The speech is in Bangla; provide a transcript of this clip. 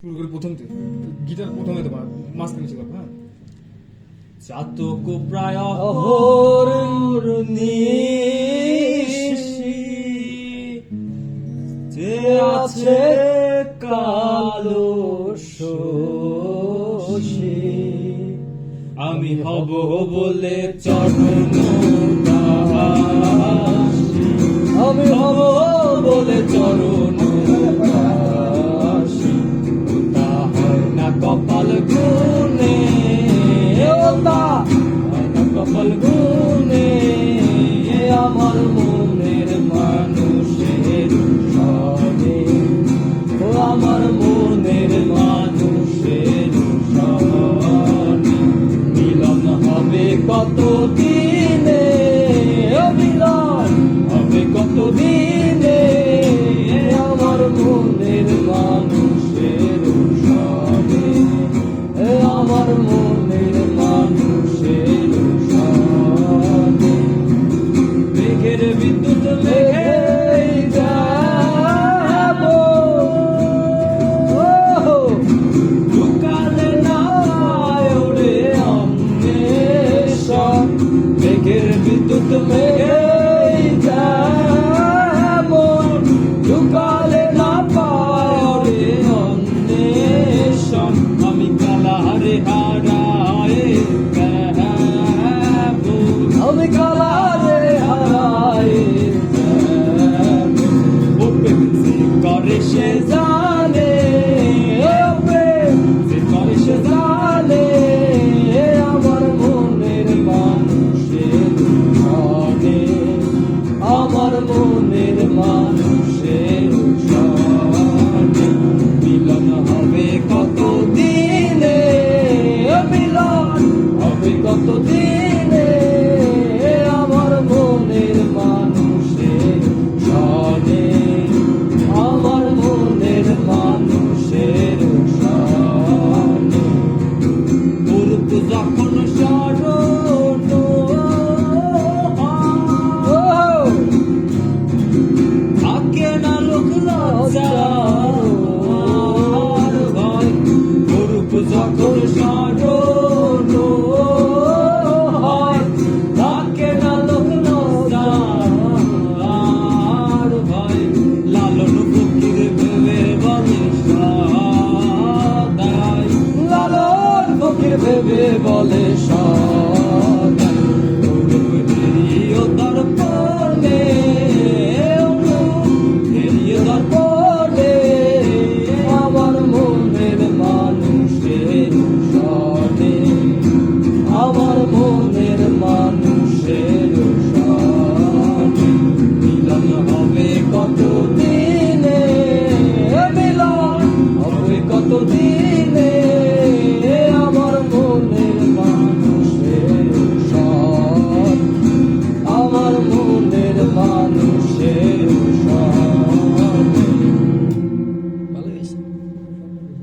শুরু করে প্রথম থেকে গিটার প্রথমে তো মাঝখানে ছিল হ্যাঁ চাতক প্রায় অহর্নিশি যে আছে কালো শোষী আমি হব বলে চরণ দাসী আমি হব বলে চরণ দাসী তা হয় না কপাল গুনে তা হয় না কপাল গুনে আমার মনের মানুষের সনে ও আমার মনের মানুষের সনে মিলন হবে কত দিনে মিলন হবে কত দিনে আমার মনের মানুষের সনে আমার মনের মানুষের সনে মেঘের বিদ্যুৎ লেগে যাব ঢুকালে না ওরে অন্বেষণ মেঘের বিদ্যুৎ লেগে যাব ঢুকালে না পায় ওরে অন্বেষণ আমি কালারে হারায় আমি কালারে হারায় করে সে জানে করে সে জানে আমার মনের মানুষের সনে আমার মনের মানুষের সনে মিলন হবে কত দিনে মিলন হবে কত দিনে আমার মনের মানুষের সনে আমার মনের মানুষের সনে পূর্ব যখন স্মরণ থাকে না লোক লজ্জার ভয় পূর্ব যখন স্মরণ হয় থাকে না লোক লজ্জার ভয় লালন ফকির ভেবে বলে সদাই লালন ফকির ভেবে বলে সদাই ফেরিও দর্পণে ফেরিও দর্পণে আমার মনের মানুষের সনে আমার মনের মানুষের সনে মিলন হবে কত দিনে মিলন হবে কত দিন